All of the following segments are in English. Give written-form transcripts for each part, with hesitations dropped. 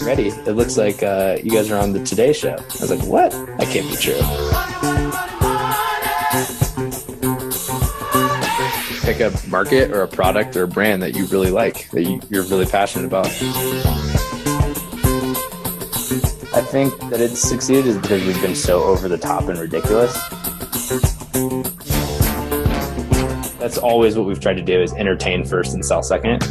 ready. It looks like you guys are on the Today Show. I was like, what? That can't be true. Pick a market or a product or a brand that you really like, that you're really passionate about. I think that it's succeeded is because we've been so over the top and ridiculous. That's always what we've tried to do, is entertain first and sell second.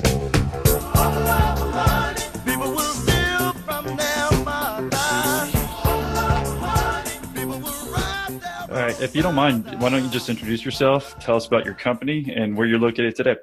All right, if you don't mind, why don't you just introduce yourself, tell us about your company and where you're located today.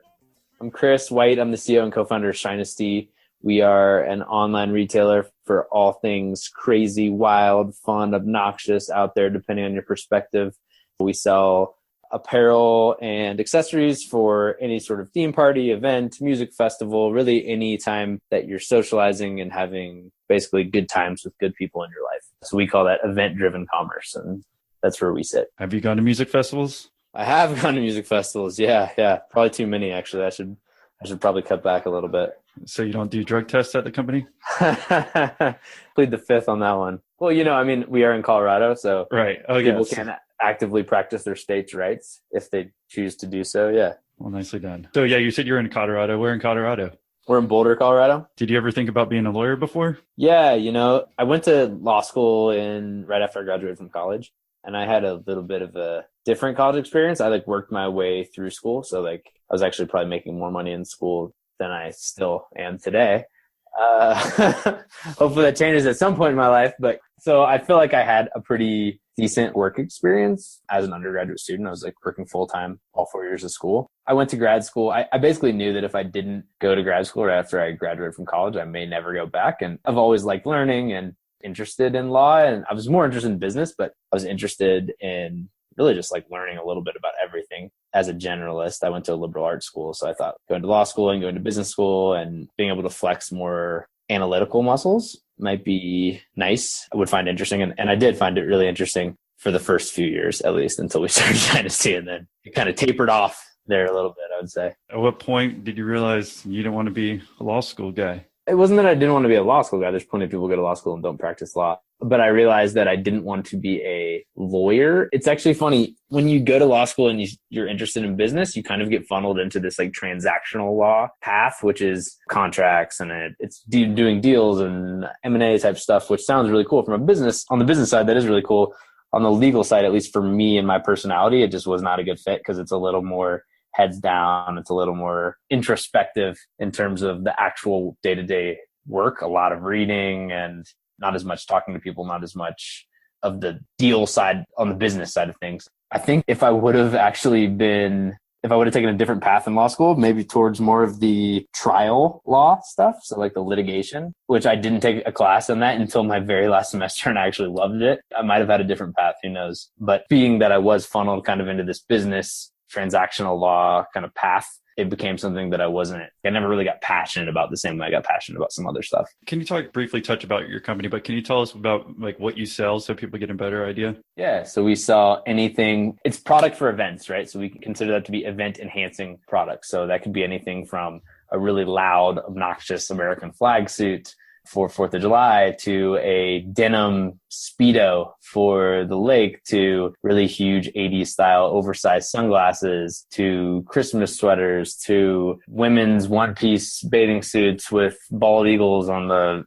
I'm Chris White. I'm the CEO and co-founder of Shinesty. We are an online retailer for all things crazy, wild, fun, obnoxious out there, depending on your perspective. We sell apparel and accessories for any sort of theme party, event, music festival, really any time that you're socializing and having basically good times with good people in your life. So we call that event-driven commerce, and that's where we sit. Have you gone to music festivals? I have gone to music festivals. Yeah. Probably too many, actually. I should probably cut back a little bit. So you don't do drug tests at the company? Plead the fifth on that one. Well, we are in Colorado, so right. People can actively practice their state's rights if they choose to do so. Yeah. Well, nicely done. So yeah, you said you're in Colorado. Where in Colorado? We're in Boulder, Colorado. Did you ever think about being a lawyer before? Yeah. I went to law school right after I graduated from college, and I had a little bit of a different college experience. I worked my way through school. So I was actually probably making more money in school than I still am today. Hopefully that changes at some point in my life. But so I feel like I had a pretty decent work experience as an undergraduate student. I was working full time all 4 years of school. I went to grad school. I basically knew that if I didn't go to grad school right after I graduated from college, I may never go back. And I've always liked learning and interested in law. And I was more interested in business, but I was interested in really just learning a little bit about everything. As a generalist, I went to a liberal arts school. So I thought going to law school and going to business school and being able to flex more analytical muscles might be nice. I would find interesting. And I did find it really interesting for the first few years, at least, until we started Dynasty. And then it kind of tapered off there a little bit, I would say. At what point did you realize you didn't want to be a law school guy? It wasn't that I didn't want to be a law school guy. There's plenty of people who go to law school and don't practice law. But I realized that I didn't want to be a lawyer. It's actually funny. When you go to law school and you're interested in business, you kind of get funneled into this transactional law path, which is contracts and it's doing deals and M&A type stuff, which sounds really cool from a business. On the business side, that is really cool. On the legal side, at least for me and my personality, it just was not a good fit because it's a little more heads down. It's a little more introspective in terms of the actual day-to-day work, a lot of reading and not as much talking to people, not as much of the deal side on the business side of things. I think if I would have taken a different path in law school, maybe towards more of the trial law stuff. So the litigation, which I didn't take a class on that until my very last semester and I actually loved it. I might have had a different path, who knows? But being that I was funneled kind of into this business transactional law kind of path, it became something that I never really got passionate about the same way I got passionate about some other stuff. Can you briefly touch about your company, but can you tell us about what you sell so people get a better idea? Yeah. So we sell anything. It's product for events, right? So we can consider that to be event enhancing products. So that could be anything from a really loud, obnoxious American flag suit for 4th of July to a denim Speedo for the lake to really huge 80s style oversized sunglasses to Christmas sweaters to women's one-piece bathing suits with bald eagles on the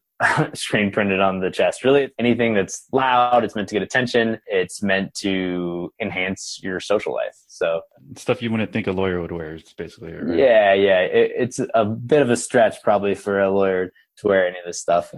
screen printed on the chest. Really anything that's loud, it's meant to get attention. It's meant to enhance your social life. So stuff you wouldn't think a lawyer would wear is basically it, right? Yeah. It's a bit of a stretch probably for a lawyer to wear any of this stuff.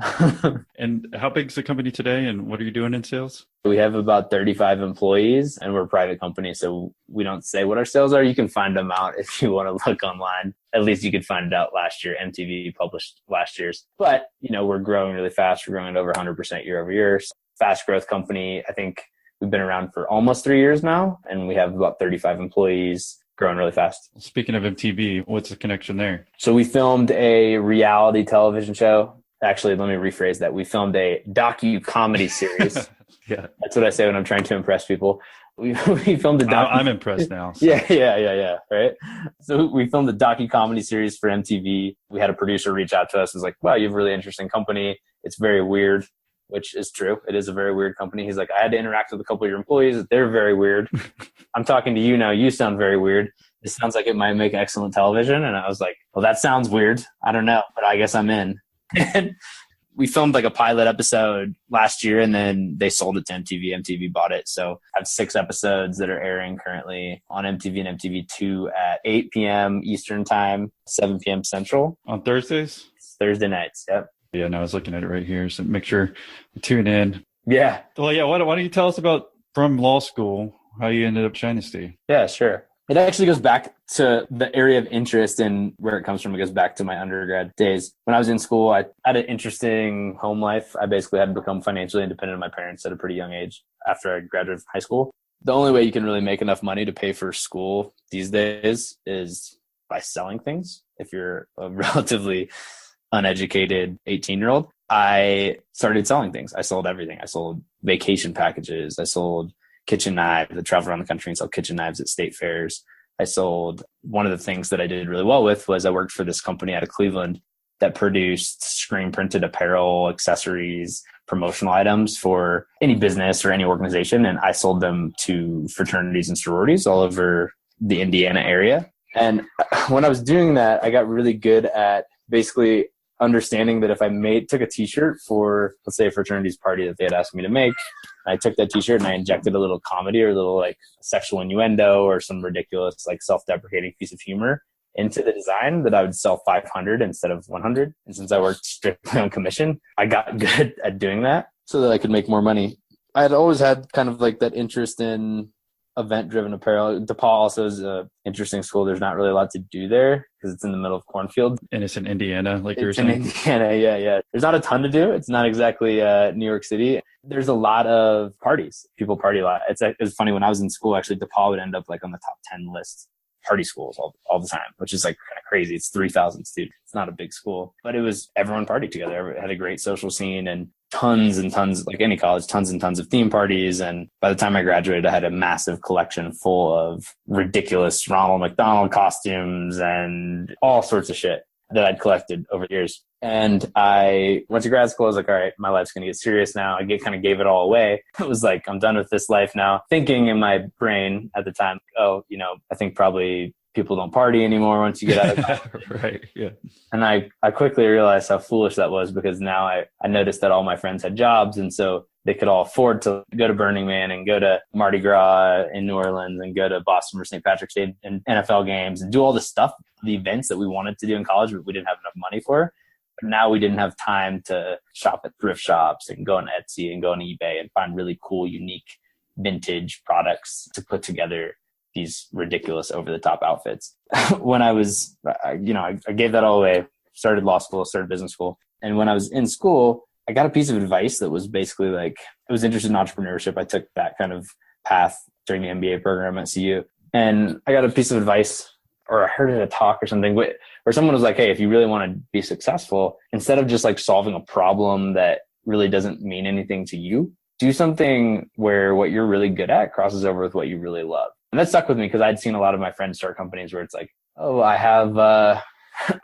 And how big is the company today and what are you doing in sales? We have about 35 employees and we're a private company. So we don't say what our sales are. You can find them out if you want to look online. At least you could find it out last year. MTV published last year's. But, we're growing really fast. We're growing at over 100% year over year. Fast growth company. I think we've been around for almost 3 years now and we have about 35 employees. Growing really fast. Speaking of MTV, what's the connection there? So we filmed a reality television show. Actually, let me rephrase that. We filmed a docu-comedy series Yeah. That's what I say when I'm trying to impress people. We filmed a I'm impressed now. So. Yeah. Right. So we filmed a docu-comedy series for MTV. We had a producer reach out to us and was like, wow, you have a really interesting company. It's very weird, which is true. It is a very weird company. He's like, I had to interact with a couple of your employees. They're very weird. I'm talking to you now. You sound very weird. This sounds like it might make excellent television. And I was like, well, that sounds weird. I don't know, but I guess I'm in. And we filmed like a pilot episode last year, and then they sold it to MTV. MTV bought it. So I have 6 episodes that are airing currently on MTV and MTV2 at 8 p.m. Eastern time, 7 p.m. Central. On Thursdays? Thursday nights. Yep. Yeah, no, I was looking at it right here. So make sure you tune in. Yeah. Well, yeah. Why don't you tell us about from law school, how you ended up Shinesty? Yeah, sure. It actually goes back to the area of interest and where it comes from. It goes back to my undergrad days. When I was in school, I had an interesting home life. I basically had to become financially independent of my parents at a pretty young age after I graduated from high school. The only way you can really make enough money to pay for school these days is by selling things. If you're a relatively uneducated 18-year-old, I started selling things. I sold everything. I sold vacation packages. I sold kitchen knives. I traveled around the country and sold kitchen knives at state fairs. I sold, one of the things that I did really well with was I worked for this company out of Cleveland that produced screen printed apparel, accessories, promotional items for any business or any organization. And I sold them to fraternities and sororities all over the Indiana area. And when I was doing that, I got really good at basically understanding that if I took a t-shirt for, let's say, a fraternity's party that they had asked me to make, I took that t-shirt and I injected a little comedy or a little like sexual innuendo or some ridiculous like self-deprecating piece of humor into the design, that I would sell 500 instead of 100. And since I worked strictly on commission, I got good at doing that so that I could make more money. I had always had kind of like that interest in event-driven apparel. DePauw also is an interesting school. There's not really a lot to do there because it's in the middle of cornfield. And it's in Indiana, like you were saying? It's in Indiana, yeah. There's not a ton to do. It's not exactly New York City. There's a lot of parties. People party a lot. It's funny, when I was in school, actually, DePauw would end up like on the top 10 list party schools all the time, which is like kind of crazy. It's 3,000 students. It's not a big school, but it was everyone partied together. Everyone had a great social scene and tons and tons, like any college, tons and tons of theme parties. And by the time I graduated, I had a massive collection full of ridiculous Ronald McDonald costumes and all sorts of shit that I'd collected over the years. And I went to grad school. I was like, all right, my life's going to get serious now. I kind of gave it all away. It was like, I'm done with this life now. Thinking in my brain at the time, I think probably people don't party anymore once you get out of college. Right, yeah. And I quickly realized how foolish that was, because now I noticed that all my friends had jobs, and so they could all afford to go to Burning Man and go to Mardi Gras in New Orleans and go to Boston for St. Patrick's Day and NFL games and do all the stuff, the events that we wanted to do in college, but we didn't have enough money for. But now we didn't have time to shop at thrift shops and go on Etsy and go on eBay and find really cool, unique vintage products to put together these ridiculous over-the-top outfits. When I was, I gave that all away, started law school, started business school. And when I was in school, I got a piece of advice that was basically like, I was interested in entrepreneurship. I took that kind of path during the MBA program at CU. And I got a piece of advice, or I heard it at a talk or something, where someone was like, hey, if you really want to be successful, instead of just like solving a problem that really doesn't mean anything to you, do something where what you're really good at crosses over with what you really love. And that stuck with me because I'd seen a lot of my friends start companies where it's like, oh, I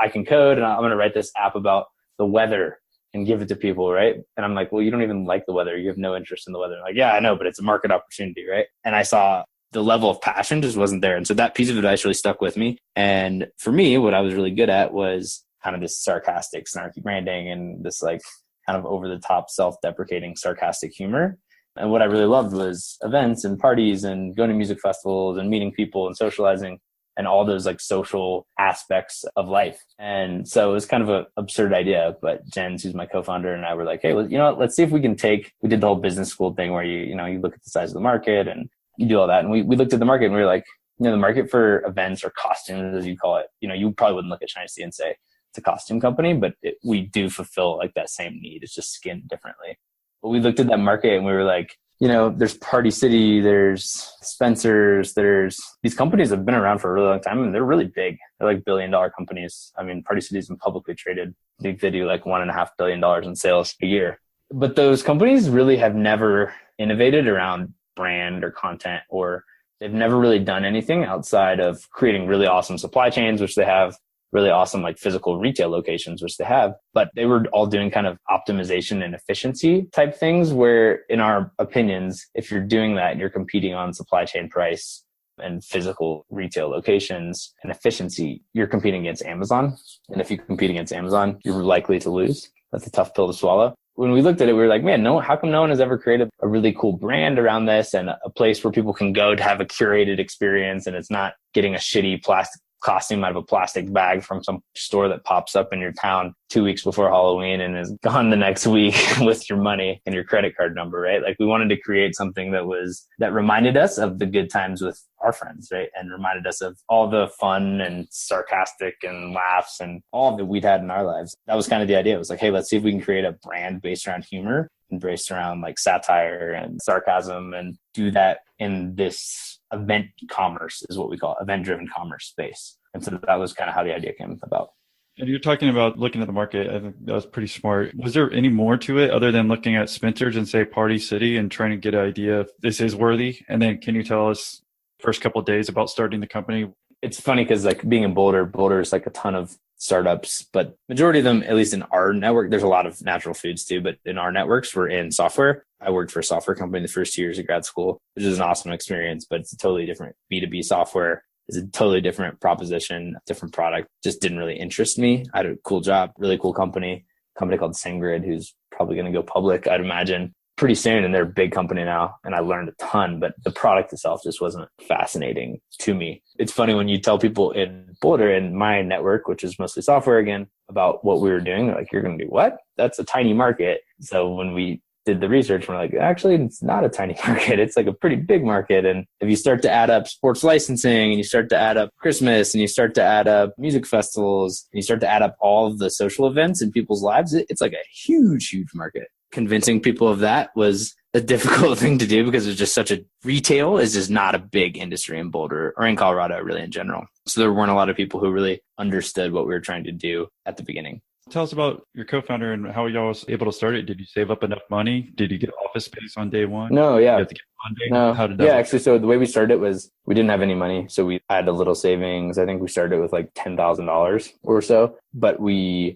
can code and I'm going to write this app about the weather and give it to people, right? And I'm like, well, you don't even like the weather. You have no interest in the weather. I'm like, yeah, I know, but it's a market opportunity, right? And I saw the level of passion just wasn't there. And so that piece of advice really stuck with me. And for me, what I was really good at was kind of this sarcastic, snarky branding and this like kind of over the top, self-deprecating, sarcastic humor. And what I really loved was events and parties and going to music festivals and meeting people and socializing and all those like social aspects of life. And so it was kind of an absurd idea, but Jens, who's my co-founder, and I were like, hey, well, let's see if we can we did the whole business school thing where you look at the size of the market and you do all that. And we looked at the market and we were like, the market for events or costumes, as you call it, you probably wouldn't look at Shinesty and say it's a costume company, but we do fulfill like that same need. It's just skinned differently. But we looked at that market and we were like, there's Party City, there's Spencer's, there's these companies that have been around for a really long time and they're really big. They're like billion-dollar companies. I mean, Party City's been publicly traded. I think they do like $1.5 billion in sales a year. But those companies really have never innovated around brand or content, or they've never really done anything outside of creating really awesome supply chains, which they have, really awesome like physical retail locations, which they have, but they were all doing kind of optimization and efficiency type things where, in our opinions, if you're doing that and you're competing on supply chain price and physical retail locations and efficiency, you're competing against Amazon. And if you compete against Amazon, you're likely to lose. That's a tough pill to swallow. When we looked at it, we were like, man, how come no one has ever created a really cool brand around this and a place where people can go to have a curated experience, and it's not getting a shitty plastic costume out of a plastic bag from some store that pops up in your town 2 weeks before Halloween and is gone the next week with your money and your credit card number, right? Like, we wanted to create something that reminded us of the good times with our friends, right? And reminded us of all the fun and sarcastic and laughs and all that we'd had in our lives. That was kind of the idea. It was like, hey, let's see if we can create a brand based around humor and based around like satire and sarcasm, and do that in this event commerce, is what we call event-driven commerce space. And so that was kind of how the idea came about. And you're talking about looking at the market. I think that was pretty smart. Was there any more to it other than looking at Spencer's and say Party City and trying to get an idea if this is worthy? And then can you tell us first couple of days about starting the company? It's funny because like being in Boulder is like a ton of startups, but majority of them, at least in our network, there's a lot of natural foods too, but in our networks, we're in software. I worked for a software company the first 2 years of grad school, which is an awesome experience, but it's a totally different B2B software. It's a totally different proposition, different product. Just didn't really interest me. I had a cool job, really cool company called SendGrid, who's probably going to go public, I'd imagine, pretty soon. And they're a big company now. And I learned a ton, but the product itself just wasn't fascinating to me. It's funny when you tell people in Boulder, in my network, which is mostly software again, about what we were doing, they're like, you're going to do what? That's a tiny market. So when we did the research, we're like, actually, it's not a tiny market. It's like a pretty big market. And if you start to add up sports licensing, and you start to add up Christmas, and you start to add up music festivals, and you start to add up all of the social events in people's lives, it's like a huge, huge market. Convincing people of that was a difficult thing to do because it's just retail is just not a big industry in Boulder or in Colorado, really in general. So there weren't a lot of people who really understood what we were trying to do at the beginning. Tell us about your co-founder and how y'all was able to start it. Did you save up enough money? Did you get office space on day one? No, yeah. You have to get funding? No. How did that work? Work? Actually, so the way we started it was we didn't have any money. So we had a little savings. I think we started with like $10,000 or so. But the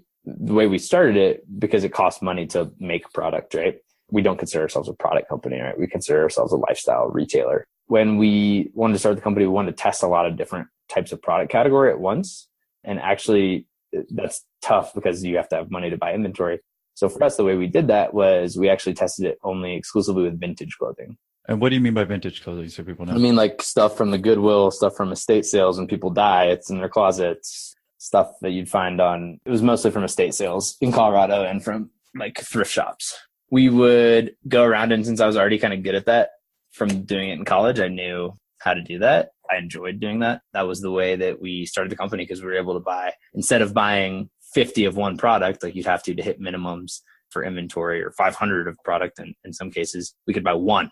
way we started it, because it costs money to make a product, right? We don't consider ourselves a product company, right? We consider ourselves a lifestyle retailer. When we wanted to start the company, we wanted to test a lot of different types of product category at once. And actually, that's tough because you have to have money to buy inventory. So for us, the way we did that was we actually tested it only exclusively with vintage clothing. And what do you mean by vintage clothing, so people know? I mean, like stuff from the Goodwill, stuff from estate sales. When people die, it's in their closets. Stuff that you'd find it was mostly from estate sales in Colorado and from like thrift shops. We would go around, and since I was already kind of good at that from doing it in college, I knew how to do that. I enjoyed doing that. That was the way that we started the company, because we were able to buy, instead of buying 50 of one product, like you'd have to hit minimums for inventory, or 500 of product. And in some cases, we could buy one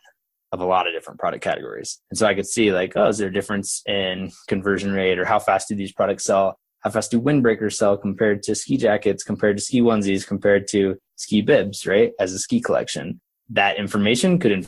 of a lot of different product categories. And so I could see like, oh, is there a difference in conversion rate, or how fast do these products sell? How fast do windbreakers sell compared to ski jackets, compared to ski onesies, compared to ski bibs, right? As a ski collection. That information could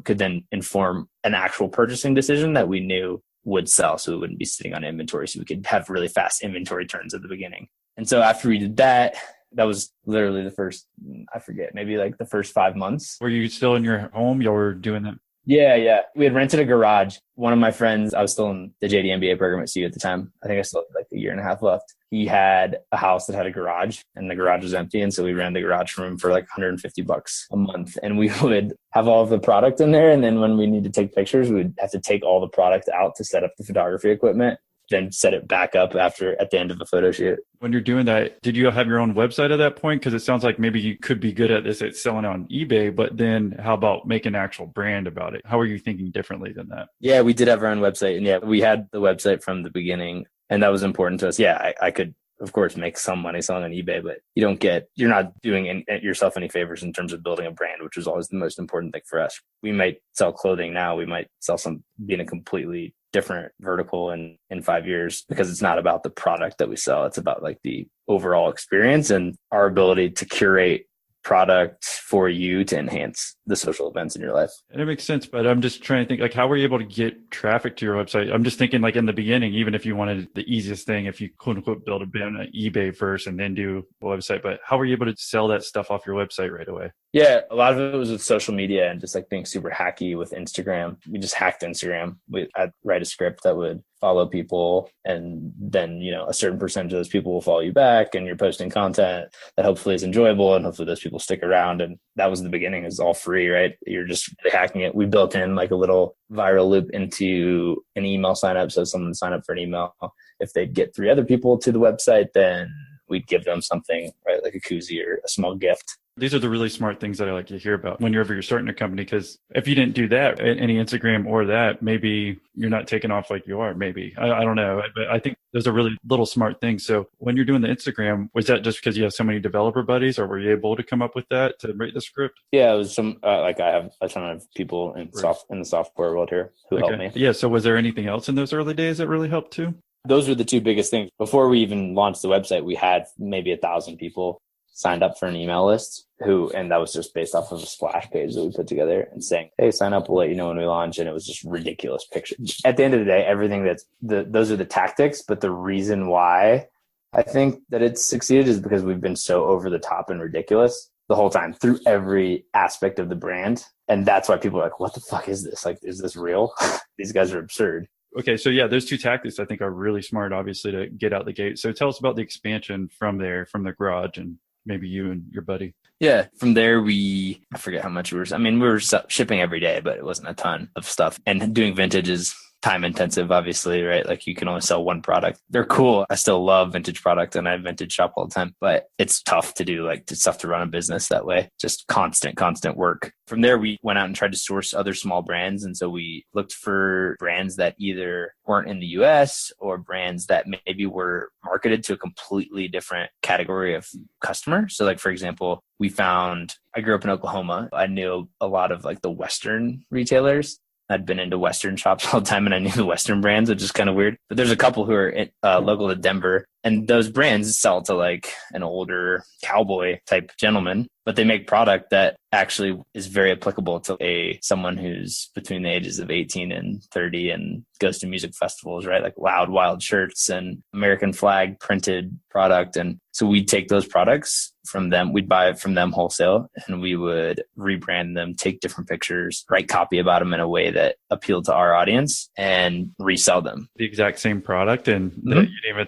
then inform an actual purchasing decision that we knew would sell. So we wouldn't be sitting on inventory. So we could have really fast inventory turns at the beginning. And so after we did that, that was literally the first, I forget, maybe like the first 5 months. Were you still in your home? You were doing that? Yeah. We had rented a garage. One of my friends, I was still in the JD MBA program at CU at the time. I think I still had like a year and a half left. He had a house that had a garage, and the garage was empty. And so we ran the garage from him for like $150 a month. And we would have all of the product in there. And then when we need to take pictures, we would have to take all the product out to set up the photography equipment, then set it back up at the end of a photo shoot. When you're doing that, did you have your own website at that point? Because it sounds like maybe you could be good at this at selling on eBay, but then how about making an actual brand about it? How are you thinking differently than that? Yeah, we did have our own website. And yeah, we had the website from the beginning, and that was important to us. Yeah, I could, of course, make some money selling on eBay, but you're not doing yourself any favors in terms of building a brand, which was always the most important thing for us. We might sell clothing now. We might sell be in a completely different vertical in 5 years, because it's not about the product that we sell. It's about like the overall experience and our ability to curate product for you to enhance the social events in your life. And it makes sense, but I'm just trying to think, like, how were you able to get traffic to your website? I'm just thinking, like, in the beginning, even if you wanted the easiest thing, if you quote unquote build a brand on eBay first and then do a website, but how were you able to sell that stuff off your website right away? Yeah, a lot of it was with social media and just like being super hacky with Instagram. We just hacked Instagram. I'd write a script that would follow people, and then, you know, a certain percentage of those people will follow you back, and you're posting content that hopefully is enjoyable, and hopefully those people stick around. And that was the beginning. It's all free, right? You're just hacking it. We built in like a little viral loop into an email sign up. So someone sign up for an email. If they'd get 3 other people to the website, then we'd give them something, right? Like a koozie or a small gift. These are the really smart things that I like to hear about whenever you're starting a company, because if you didn't do that, any Instagram or that, maybe you're not taking off like you are. Maybe. I don't know. But I think those are really little smart things. So when you're doing the Instagram, was that just because you have so many developer buddies, or were you able to come up with that to write the script? Yeah, it was some, like I have a ton of people in the software world here who helped me. Yeah. So was there anything else in those early days that really helped too? Those were the 2 biggest things. Before we even launched the website, we had maybe 1,000 people signed up for an email list and that was just based off of a splash page that we put together and saying, hey, sign up, we'll let you know when we launch. And it was just ridiculous pictures. At the end of the day, everything those are the tactics, but the reason why I think that it's succeeded is because we've been so over the top and ridiculous the whole time through every aspect of the brand. And that's why people are like, what the fuck is this? Like, is this real? These guys are absurd. Okay. So yeah, those 2 tactics I think are really smart, obviously, to get out the gate. So tell us about the expansion from there, from the garage, and maybe you and your buddy. Yeah. From there, I forget how much we were shipping every day, but it wasn't a ton of stuff. And doing vintage is time intensive, obviously, right? Like you can only sell one product. They're cool. I still love vintage products and I vintage shop all the time, but it's tough to do, like it's tough to run a business that way. Just constant work. From there, we went out and tried to source other small brands. And so we looked for brands that either weren't in the US or brands that maybe were marketed to a completely different category of customer. So like, for example, I grew up in Oklahoma. I knew a lot of like the Western retailers. I'd been into Western shops all the time and I knew the Western brands, which is kind of weird. But there's a couple who are local to Denver, and those brands sell to like an older cowboy type gentleman, but they make product that actually is very applicable to someone who's between the ages of 18 and 30 and goes to music festivals, right? Like loud, wild shirts and American flag printed product. And so we'd take those products from them, we'd buy it from them wholesale, and we would rebrand them, take different pictures, write copy about them in a way that appealed to our audience, and resell them. The exact same product, and you didn't even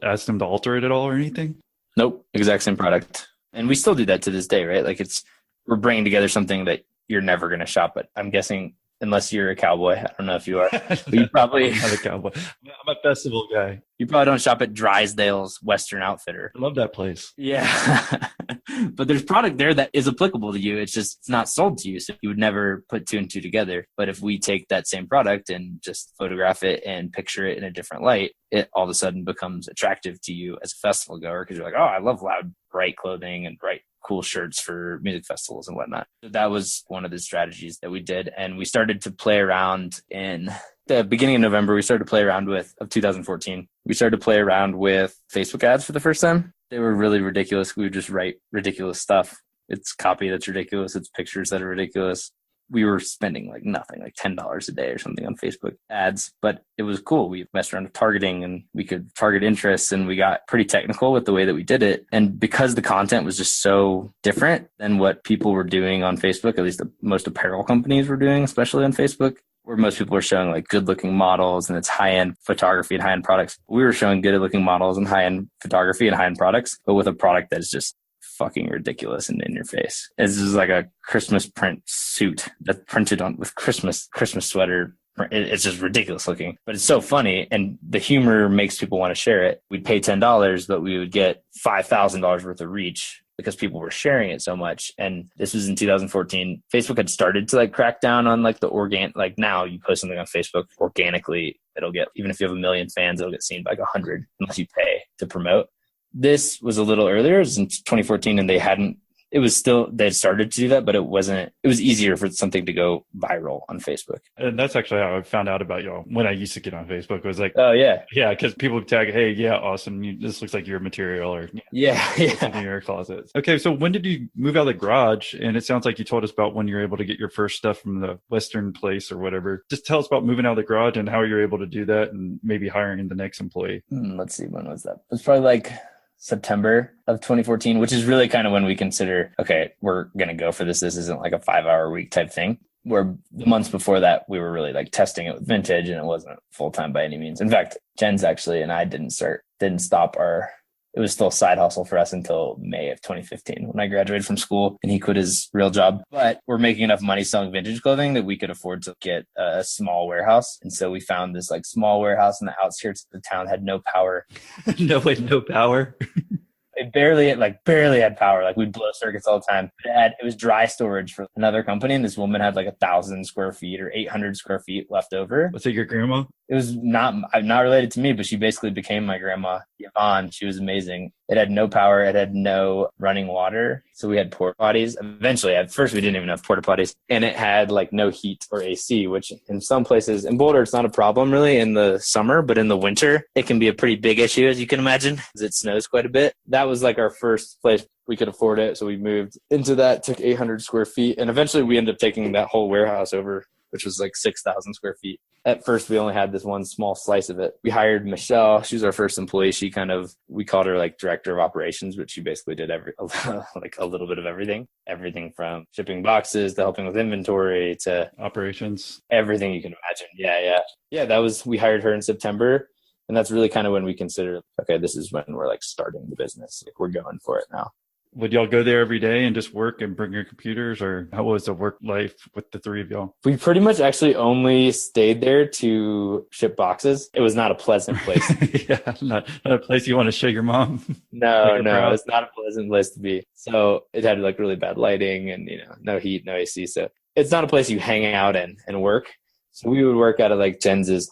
ask them to alter it at all or anything? Nope, exact same product. And we still do that to this day, right? Like we're bringing together something that you're never going to shop at. I'm guessing, unless you're a cowboy. I don't know if you are. But you probably I'm not a cowboy. I'm a festival guy. You probably don't shop at Drysdale's Western Outfitter. I love that place. Yeah. But there's product there that is applicable to you. It's not sold to you. So you would never put 2 and 2 together. But if we take that same product and just photograph it and picture it in a different light, it all of a sudden becomes attractive to you as a festival goer, because you're like, oh, I love loud, bright clothing and bright, cool shirts for music festivals and whatnot. So that was one of the strategies that we did. And we started to play around in the beginning of November. Of 2014, we started to play around with Facebook ads for the first time. They were really ridiculous. We would just write ridiculous stuff. It's copy that's ridiculous. It's pictures that are ridiculous. We were spending like nothing, like $10 a day or something on Facebook ads, but it was cool. We messed around with targeting and we could target interests, and we got pretty technical with the way that we did it. And because the content was just so different than what people were doing on Facebook, at least most apparel companies were doing, especially on Facebook, where most people are showing like good looking models and it's high-end photography and high-end products. We were showing good looking models and high-end photography and high-end products, but with a product that is just fucking ridiculous and in your face. This is like a Christmas print suit that's printed on with Christmas sweater. It's just ridiculous looking, but it's so funny. And the humor makes people want to share it. We'd pay $10, but we would get $5,000 worth of reach because people were sharing it so much. And this was in 2014. Facebook had started to like crack down on like the like now you post something on Facebook organically, it'll get, even if you have 1 million fans, it'll get seen by like 100 unless you pay to promote. This was a little earlier. It was in 2014, and they hadn't it was still, they started to do that, but it was easier for something to go viral on Facebook. And that's actually how I found out about y'all when I used to get on Facebook. It was like, oh yeah. Yeah. Cause people would tag, hey, yeah, awesome. This looks like your material or something in your closet. Okay. So when did you move out of the garage? And it sounds like you told us about when you were able to get your first stuff from the Western place or whatever. Just tell us about moving out of the garage and how you're able to do that and maybe hiring the next employee. Let's see. When was that? It was probably like September of 2014, which is really kind of when we consider, okay, we're going to go for this. This isn't like a 5-hour week type thing. Where the months before that, we were really like testing it with vintage, and it wasn't full time by any means. In fact, Jen's actually and I didn't stop it was still a side hustle for us until May of 2015 when I graduated from school and he quit his real job. But we're making enough money selling vintage clothing that we could afford to get a small warehouse. And so we found this like small warehouse in the outskirts of the town, had no power. No power. It barely had power. Like we'd blow circuits all the time. It was dry storage for another company. And this woman had like 1,000 square feet or 800 square feet left over. Was it your grandma? It was not related to me, but she basically became my grandma, Yvonne. She was amazing. It had no power. It had no running water. So we had porta potties. Eventually, at first we didn't even have porta potties, and it had like no heat or AC, which in some places in Boulder, it's not a problem really in the summer, but in the winter, it can be a pretty big issue, as you can imagine, because it snows quite a bit. That was like our first place we could afford it. So we moved into that, took 800 square feet. And eventually we ended up taking that whole warehouse over, which was like 6,000 square feet. At first, we only had this one small slice of it. We hired Michelle. She was our first employee. We called her like director of operations, but she basically did like a little bit of everything from shipping boxes to helping with inventory to operations, everything you can imagine. Yeah. We hired her in September. And that's really kind of when we considered, okay, this is when we're like starting the business. Like we're going for it now. Would y'all go there every day and just work and bring your computers, or how was the work life with the three of y'all? We pretty much actually only stayed there to ship boxes. It was not a pleasant place. Yeah, not a place you want to show your mom. No, it's not a pleasant place to be. So it had like really bad lighting and, no heat, no AC. So it's not a place you hang out in and work. So we would work out of like Jens's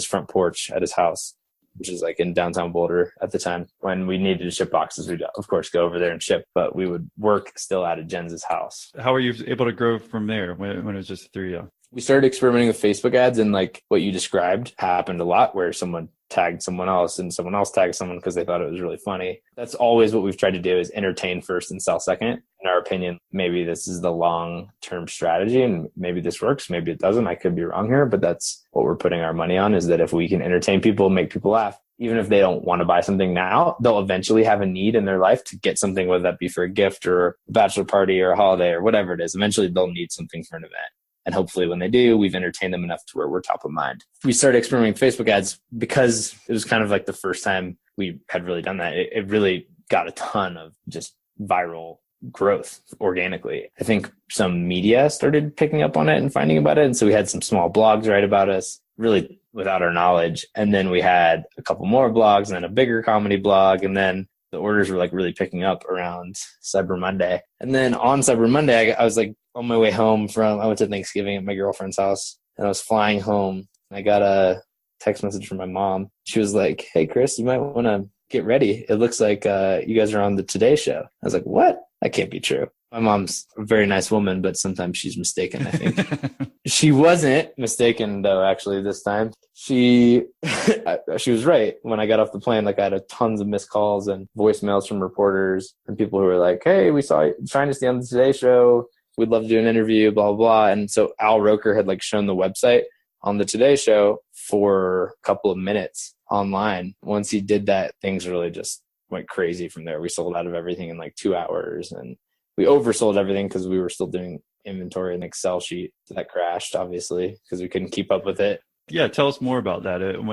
front porch at his house, which is like in downtown Boulder at the time. When we needed to ship boxes, we'd of course go over there and ship, but we would work still out of Jens's house. How were you able to grow from there when it was just the three of you? We started experimenting with Facebook ads, and like what you described happened a lot, where someone tagged someone else and someone else tagged someone because they thought it was really funny. That's always what we've tried to do, is entertain first and sell second. In our opinion, maybe this is the long-term strategy and maybe this works, maybe it doesn't. I could be wrong here, but that's what we're putting our money on, is that if we can entertain people, make people laugh, even if they don't want to buy something now, they'll eventually have a need in their life to get something, whether that be for a gift or a bachelor party or a holiday or whatever it is. Eventually they'll need something for an event. And hopefully when they do, we've entertained them enough to where we're top of mind. We started experimenting with Facebook ads because it was kind of like the first time we had really done that. It really got a ton of just viral growth organically. I think some media started picking up on it and finding about it. And so we had some small blogs write about us, really without our knowledge. And then we had a couple more blogs and then a bigger comedy blog. And then the orders were like really picking up around Cyber Monday. And then on Cyber Monday, I was like on my way home I went to Thanksgiving at my girlfriend's house, and I was flying home. I got a text message from my mom. She was like, "Hey, Chris, you might want to get ready. It looks like you guys are on the Today Show." I was like, "What? That can't be true." My mom's a very nice woman, but sometimes she's mistaken, I think. She wasn't mistaken, though, actually, this time. She was right. When I got off the plane, like I had tons of missed calls and voicemails from reporters and people who were like, "Hey, we saw Shinesty on the Today Show. We'd love to do an interview, blah, blah, blah." And so Al Roker had like shown the website on the Today Show for a couple of minutes online. Once he did that, things really just went crazy from there. We sold out of everything in like 2 hours, and we oversold everything because we were still doing inventory in an Excel sheet. So that crashed, obviously, because we couldn't keep up with it. Yeah, tell us more about that. And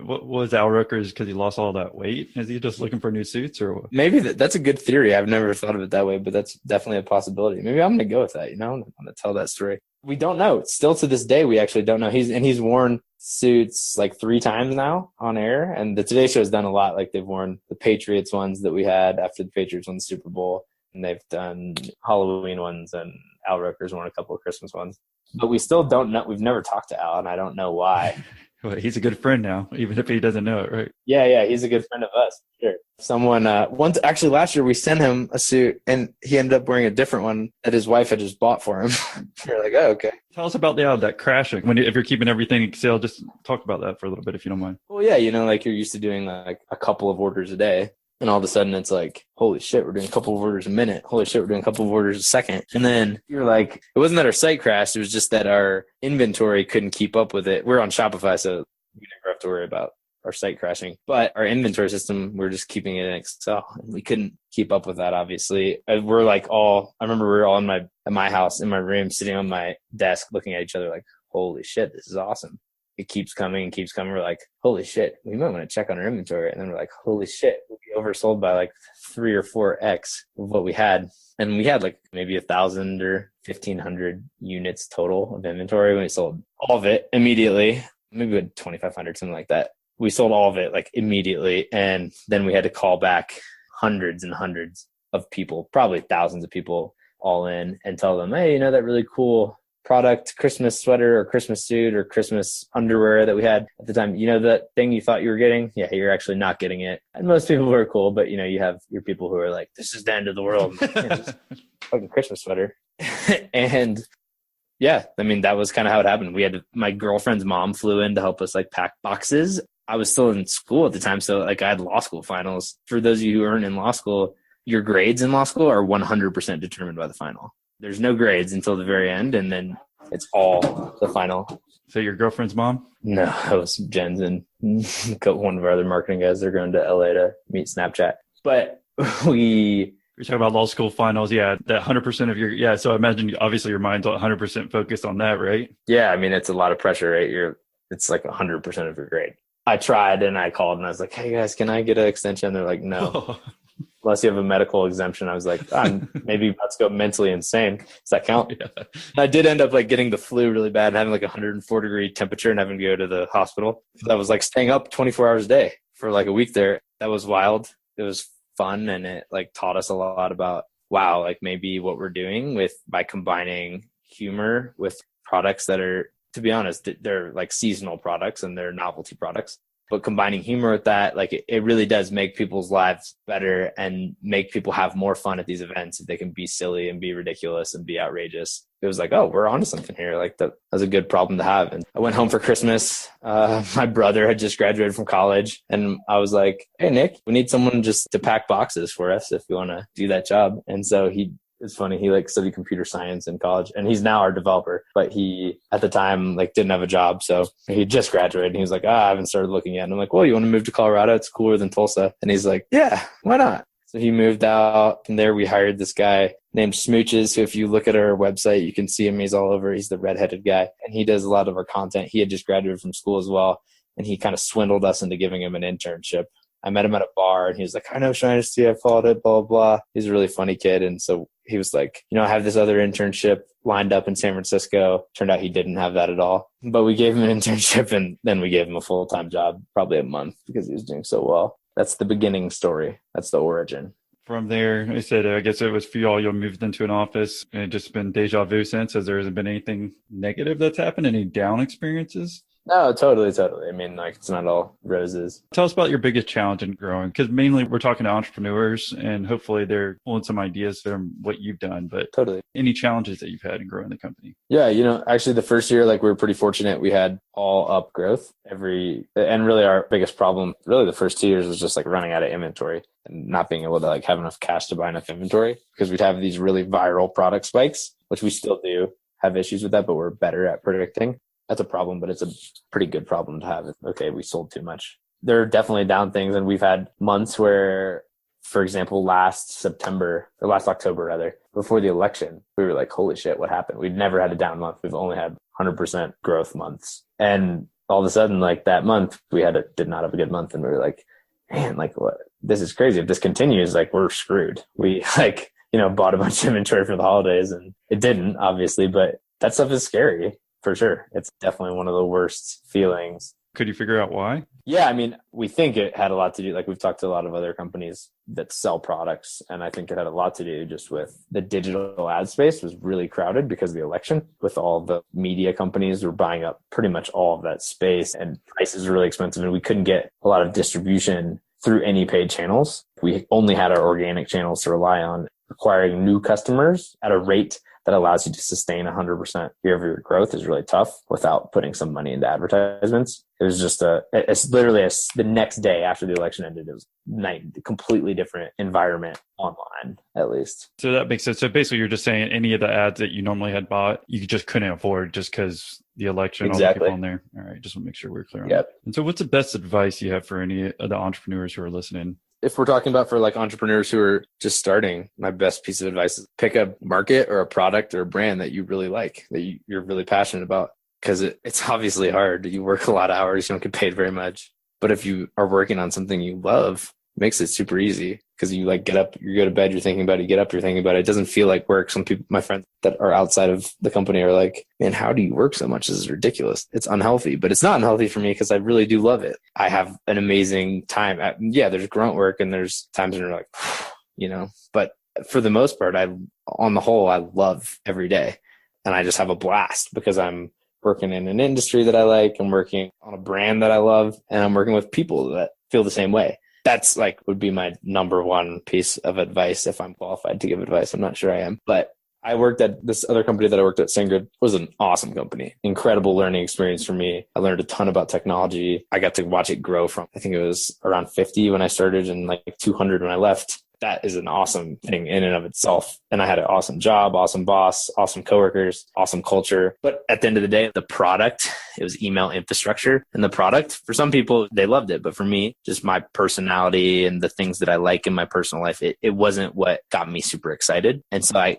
what was Al Roker's, because he lost all that weight? Is he just looking for new suits, or what? Maybe that's a good theory. I've never thought of it that way, but that's definitely a possibility. Maybe I'm going to go with that. I'm going to tell that story. We don't know. Still to this day, we actually don't know. He's worn suits like 3 times now on air, and the Today Show has done a lot. Like they've worn the Patriots ones that we had after the Patriots won the Super Bowl, and they've done Halloween ones, and Al Roker's worn a couple of Christmas ones. But we still don't know. We've never talked to Al, and I don't know why. Well, he's a good friend now, even if he doesn't know it, right? Yeah, he's a good friend of us. Sure. Someone once actually last year we sent him a suit and he ended up wearing a different one that his wife had just bought for him. You're like, oh, okay. Tell us about that crashing. If you're keeping everything in Excel, just talk about that for a little bit if you don't mind. Well, yeah, like you're used to doing like a couple of orders a day. And all of a sudden it's like, holy shit, we're doing a couple of orders a minute. Holy shit, we're doing a couple of orders a second. And then you're like, it wasn't that our site crashed. It was just that our inventory couldn't keep up with it. We're on Shopify, so we never have to worry about our site crashing. But our inventory system, we're just keeping it in Excel. And we couldn't keep up with that, obviously. We're like I remember we were all at my house, in my room, sitting on my desk, looking at each other like, holy shit, this is awesome. It keeps coming and keeps coming. We're like, holy shit, we might want to check on our inventory. And then we're like, holy shit, we oversold by like 3 or 4x of what we had. And we had like maybe 1,000 or 1,500 units total of inventory. We sold all of it immediately. Maybe we had 2,500, something like that. We sold all of it like immediately. And then we had to call back hundreds and hundreds of people, probably thousands of people all in, and tell them, hey, that really cool product, Christmas sweater or Christmas suit or Christmas underwear that we had at the time, that thing you thought you were getting? Yeah, you're actually not getting it. And most people were cool, but you have your people who are like, this is the end of the world. Fucking Christmas sweater. And yeah, that was kind of how it happened. My girlfriend's mom flew in to help us like pack boxes. I was still in school at the time, so like I had law school finals. For those of you who aren't in law school, your grades in law school are 100% determined by the final. There's no grades until the very end, and then it's all the final. So your girlfriend's mom? No, that was Jen's and one of our other marketing guys. They're going to LA to meet Snapchat. But you're talking about law school finals. Yeah, that 100% of so I imagine obviously your mind's 100% focused on that, right? Yeah, it's a lot of pressure, right? It's like 100% of your grade. I tried and I called and I was like, hey guys, can I get an extension? They're like, no. Unless you have a medical exemption. I was like, I'm maybe about to go mentally insane. Does that count? Yeah. I did end up like getting the flu really bad and having like 104-degree temperature and having to go to the hospital. I was like staying up 24 hours a day for like a week there. That was wild. It was fun. And it like taught us a lot about, wow, like maybe what we're doing by combining humor with products that are, to be honest, they're like seasonal products and they're novelty products. But combining humor with that, like it really does make people's lives better and make people have more fun at these events. If they can be silly and be ridiculous and be outrageous. It was like, oh, we're onto something here. Like that was a good problem to have. And I went home for Christmas. My brother had just graduated from college and I was like, hey, Nick, we need someone just to pack boxes for us if you want to do that job. And so it's funny. He like studied computer science in college and he's now our developer, but he at the time like didn't have a job. So he just graduated and he was like, I haven't started looking yet. And I'm like, well, you want to move to Colorado? It's cooler than Tulsa. And he's like, yeah, why not? So he moved out and there we hired this guy named Smooches. So if you look at our website, you can see him. He's all over. He's the redheaded guy and he does a lot of our content. He had just graduated from school as well. And he kind of swindled us into giving him an internship. I met him at a bar and he was like, I know Shinesty, I followed it, blah, blah, blah. He's a really funny kid. And so he was like, I have this other internship lined up in San Francisco. Turned out he didn't have that at all. But we gave him an internship and then we gave him a full-time job, probably a month because he was doing so well. That's the beginning story. That's the origin. From there, I said, I guess it was for y'all, you moved into an office and just been deja vu since. Has there been anything negative that's happened? Any down experiences? No, totally. Like it's not all roses. Tell us about your biggest challenge in growing, because mainly we're talking to entrepreneurs and hopefully they're pulling some ideas from what you've done, but totally. Any challenges that you've had in growing the company? Yeah, actually the first year, like we were pretty fortunate. We had all up growth and really our biggest problem, really the first 2 years was just like running out of inventory and not being able to like have enough cash to buy enough inventory because we'd have these really viral product spikes, which we still do have issues with that, but we're better at predicting. That's a problem, but it's a pretty good problem to have. Okay, we sold too much. There are definitely down things. And we've had months where, for example, last October, before the election, we were like, holy shit, what happened? We'd never had a down month. We've only had 100% growth months. And all of a sudden, like that month, did not have a good month. And we were like, man, like what? This is crazy. If this continues, like we're screwed. We bought a bunch of inventory for the holidays and it didn't, obviously, but that stuff is scary. For sure. It's definitely one of the worst feelings Could you figure out why? Yeah, I mean, we think it had a lot to do, like we've talked to a lot of other companies that sell products, and I think it had a lot to do just with the digital ad space was really crowded because of the election, with all the media companies were buying up pretty much all of that space, and prices were really expensive, and we couldn't get a lot of distribution through any paid channels. We only had our organic channels to rely on, acquiring new customers at a rate that allows you to sustain 100% year-over-year growth is really tough without putting some money into advertisements. It was just it's literally the next day after the election ended, it was completely different environment online, at least. So that makes sense. So basically you're just saying any of the ads that you normally had bought, you just couldn't afford just because the election, all the people on there. All right. Just want to make sure we're clear on that. And so what's the best advice you have for any of the entrepreneurs who are listening? If we're talking about for like entrepreneurs who are just starting, my best piece of advice is pick a market or a product or a brand that you really like, that you're really passionate about. Because it's obviously hard. You work a lot of hours, you don't get paid very much. But if you are working on something you love, it makes it super easy. Because you like get up, you go to bed, you're thinking about it, you get up, you're thinking about it. It doesn't feel like work. Some people, my friends that are outside of the company are like, man, how do you work so much? This is ridiculous. It's unhealthy, but it's not unhealthy for me because I really do love it. I have an amazing time. There's grunt work and there's times when you're like, but for the most part, on the whole, I love every day and I just have a blast because I'm working in an industry that I like. I'm working on a brand that I love and I'm working with people that feel the same way. That's would be my number one piece of advice if I'm qualified to give advice. I'm not sure I am, but I worked at this other company that I worked at, SendGrid, was an awesome company. Incredible learning experience for me. I learned a ton about technology. I got to watch it grow from, I think it was around 50 when I started and 200 when I left. That is an awesome thing in and of itself. And I had an awesome job, awesome boss, awesome coworkers, awesome culture. But at the end of the day, the product, it was email infrastructure. And the product, for some people, they loved it. But for me, just my personality and the things that I like in my personal life, it wasn't what got me super excited. And so I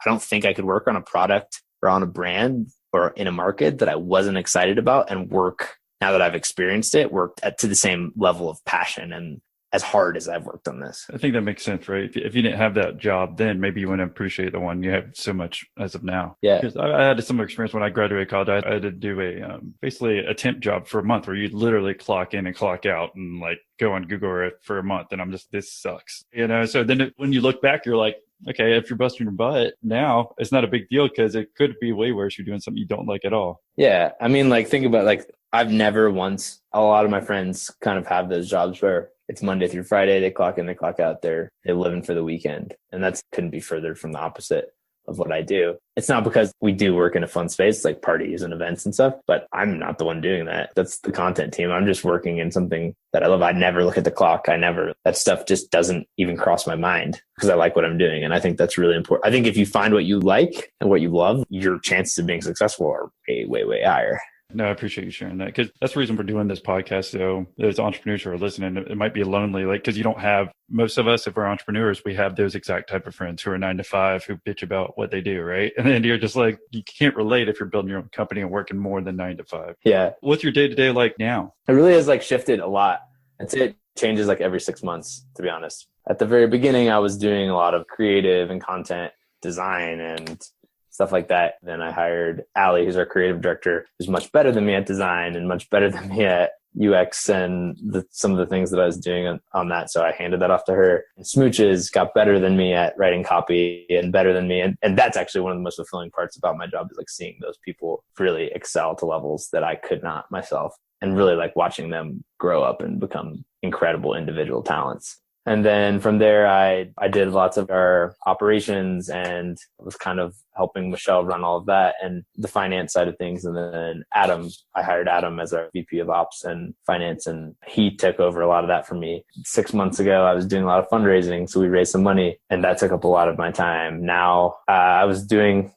don't think I could work on a product or on a brand or in a market that I wasn't excited about and work, now that I've experienced it, to the same level of passion and as hard as I've worked on this. I think that makes sense, right? If you didn't have that job, then maybe you wouldn't appreciate the one you have so much as of now. Yeah. Because I had a similar experience when I graduated college. I had to do basically a temp job for a month where you'd literally clock in and clock out and go on Google Earth for a month. And I'm just, this sucks. So then when you look back, you're like, okay, if you're busting your butt now, it's not a big deal because it could be way worse. You're doing something you don't like at all. Yeah. I mean, think about I've never once, a lot of my friends kind of have those jobs where it's Monday through Friday. They clock in, they clock out. They're living for the weekend. And that couldn't be further from the opposite of what I do. It's not because we do work in a fun space like parties and events and stuff, but I'm not the one doing that. That's the content team. I'm just working in something that I love. I never look at the clock. That stuff just doesn't even cross my mind because I like what I'm doing. And I think that's really important. I think if you find what you like and what you love, your chances of being successful are way, way, way higher. No, I appreciate you sharing that because that's the reason we're doing this podcast. So those entrepreneurs who are listening, it might be lonely, because you don't have, most of us, if we're entrepreneurs, we have those exact type of friends who are 9 to 5 who bitch about what they do, right? And then you're just you can't relate if you're building your own company and working more than 9 to 5. Yeah. What's your day-to-day like now? It really has shifted a lot. I'd say it changes every 6 months, to be honest. At the very beginning, I was doing a lot of creative and content design and stuff like that. Then I hired Allie, who's our creative director, who's much better than me at design and much better than me at UX and some of the things that I was doing on that. So I handed that off to her. And Smooches got better than me at writing copy and better than me. And that's actually one of the most fulfilling parts about my job is seeing those people really excel to levels that I could not myself and really watching them grow up and become incredible individual talents. And then from there, I did lots of our operations and was kind of helping Michelle run all of that and the finance side of things. And then I hired Adam as our VP of Ops and Finance, and he took over a lot of that for me. 6 months ago, I was doing a lot of fundraising, so we raised some money, and that took up a lot of my time. Now,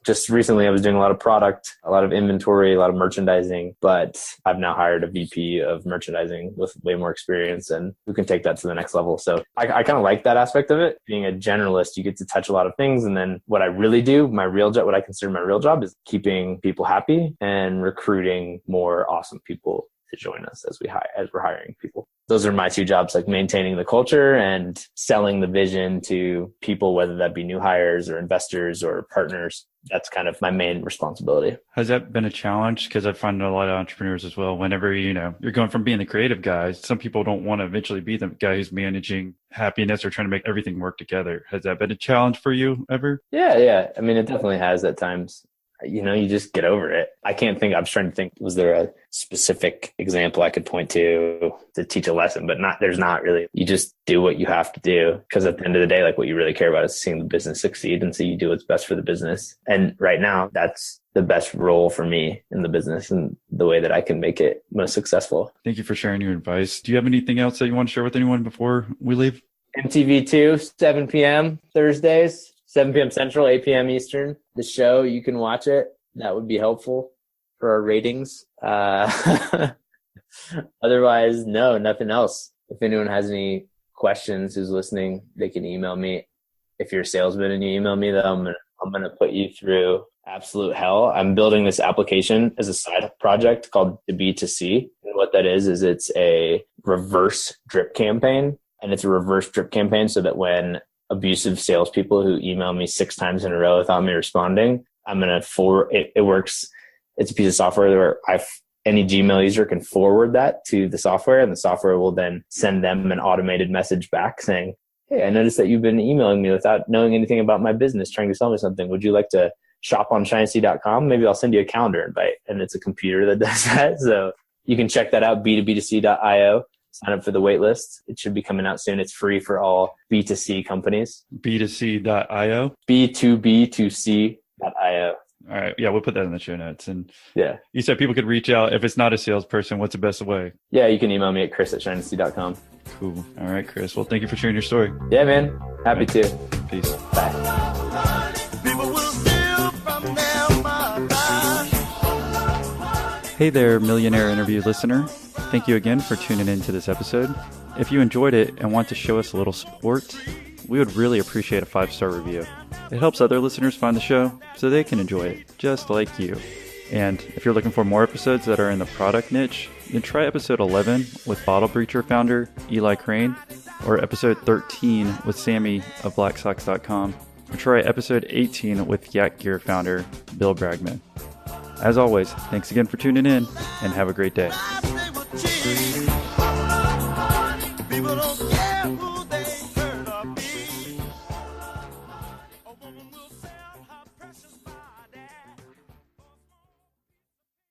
just recently, I was doing a lot of product, a lot of inventory, a lot of merchandising, but I've now hired a VP of merchandising with way more experience and who can take that to the next level. So I kind of like that aspect of it. Being a generalist, you get to touch a lot of things. And then what I really do, what I consider my real job is keeping people happy and recruiting more awesome people to join us as we're hiring people. Those are my two jobs, like maintaining the culture and selling the vision to people, whether that be new hires or investors or partners. That's kind of my main responsibility. Has that been a challenge? Because I find a lot of entrepreneurs as well, whenever, you're going from being the creative guy, some people don't want to eventually be the guy who's managing happiness or trying to make everything work together. Has that been a challenge for you ever? Yeah. I mean, it definitely has at times. You just get over it. I was trying to think, was there a specific example I could point to teach a lesson, but there's not really. You just do what you have to do, because at the end of the day, like, what you really care about is seeing the business succeed. And so you do what's best for the business. And right now, that's the best role for me in the business and the way that I can make it most successful. Thank you for sharing your advice. Do you have anything else that you want to share with anyone before we leave? MTV2, 7 p.m. Thursdays. 7 p.m. Central, 8 p.m. Eastern. The show, you can watch it. That would be helpful for our ratings. Otherwise, no, nothing else. If anyone has any questions who's listening, they can email me. If you're a salesman and you email me, I'm going to put you through absolute hell. I'm building this application as a side project called B2C. And what that is it's a reverse drip campaign. And it's a reverse drip campaign so that when abusive salespeople who email me 6 times in a row without me responding, I'm going to forward it. It works. It's a piece of software where any Gmail user can forward that to the software, and the software will then send them an automated message back saying, "Hey, I noticed that you've been emailing me without knowing anything about my business, trying to sell me something. Would you like to shop on shinesty.com? Maybe I'll send you a calendar invite." And it's a computer that does that. So you can check that out, b2b2c.io. Sign up for the wait list. It should be coming out soon. It's free for all B2C companies. B2C.io? B2B2C.io. All right. Yeah, we'll put that in the show notes. And yeah, you said people could reach out. If it's not a salesperson, what's the best way? Yeah, you can email me at chris@shinesty.com. Cool. All right, Chris. Well, thank you for sharing your story. Yeah, man. Happy to. Peace. Bye. Hey there, Millionaire interview listener. Thank you again for tuning in to this episode. If you enjoyed it and want to show us a little support, we would really appreciate a 5-star review. It helps other listeners find the show so they can enjoy it, just like you. And if you're looking for more episodes that are in the product niche, then try episode 11 with Bottle Breacher founder Eli Crane, or episode 13 with Sammy of BlackSocks.com, or try episode 18 with Yak Gear founder Bill Bragman. As always, thanks again for tuning in, and have a great day.